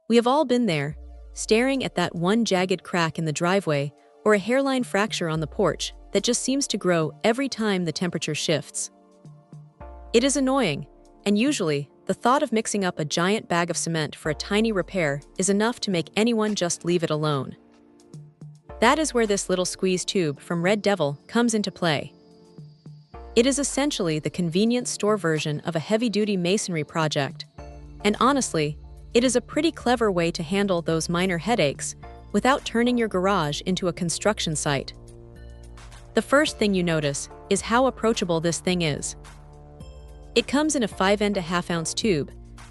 We have all been there, staring at that one jagged crack in the driveway or a hairline fracture on the porch that just seems to grow every time the temperature shifts. It is annoying, and usually, the thought of mixing up a giant bag of cement for a tiny repair is enough to make anyone just leave it alone. That is where this little squeeze tube from Red Devil comes into play. It is essentially the convenience store version of a heavy-duty masonry project, and honestly, it is a pretty clever way to handle those minor headaches without turning your garage into a construction site. The first thing you notice is how approachable this thing is. It comes in a 5.5-ounce tube,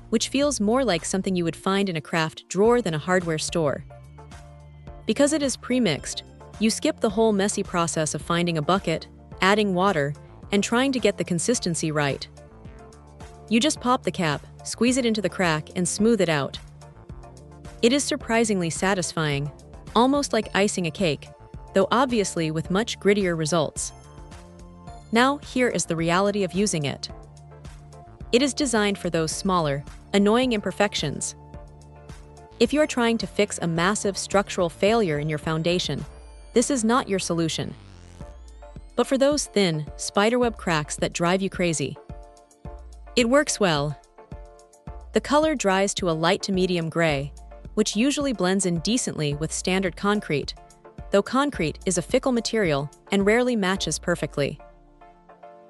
which feels more like something you would find in a craft drawer than a hardware store. Because it is pre-mixed, you skip the whole messy process of finding a bucket, adding water, and trying to get the consistency right. You just pop the cap, squeeze it into the crack, and smooth it out. It is surprisingly satisfying, almost like icing a cake, though obviously with much grittier results. Now, here is the reality of using it. It is designed for those smaller, annoying imperfections. If you are trying to fix a massive structural failure in your foundation, this is not your solution. But for those thin, spiderweb cracks that drive you crazy, it works well. The color dries to a light to medium gray, which usually blends in decently with standard concrete, though concrete is a fickle material and rarely matches perfectly.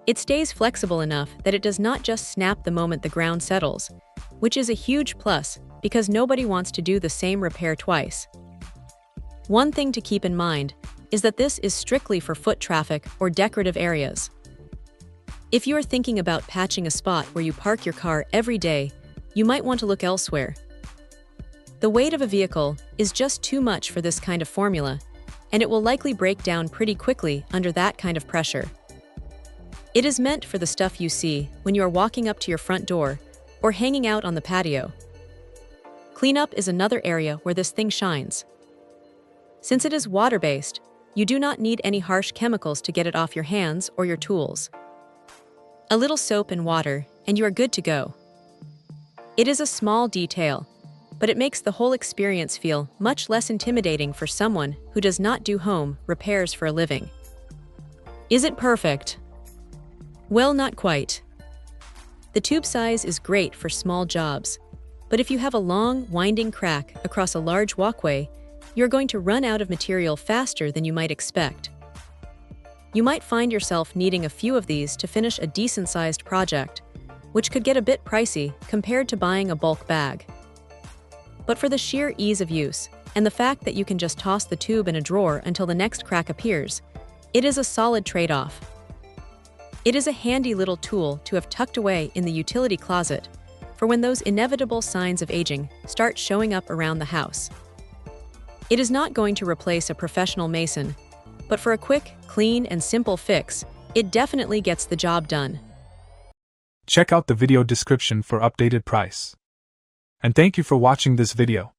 It stays flexible enough that it does not just snap the moment the ground settles, which is a huge plus because nobody wants to do the same repair twice. One thing to keep in mind is that this is strictly for foot traffic or decorative areas. If you are thinking about patching a spot where you park your car every day, you might want to look elsewhere. The weight of a vehicle is just too much for this kind of formula, and it will likely break down pretty quickly under that kind of pressure. It is meant for the stuff you see when you are walking up to your front door or hanging out on the patio. Cleanup is another area where this thing shines. Since it is water-based, you do not need any harsh chemicals to get it off your hands or your tools. A little soap and water, and you are good to go. It is a small detail, but it makes the whole experience feel much less intimidating for someone who does not do home repairs for a living. Is it perfect? Well, not quite. The tube size is great for small jobs, but if you have a long, winding crack across a large walkway, you're going to run out of material faster than you might expect. You might find yourself needing a few of these to finish a decent-sized project, which could get a bit pricey compared to buying a bulk bag. But for the sheer ease of use, and the fact that you can just toss the tube in a drawer until the next crack appears, it is a solid trade-off. It is a handy little tool to have tucked away in the utility closet for when those inevitable signs of aging start showing up around the house. It is not going to replace a professional mason, but for a quick, clean, and simple fix, it definitely gets the job done. Check out the video description for updated price. And thank you for watching this video.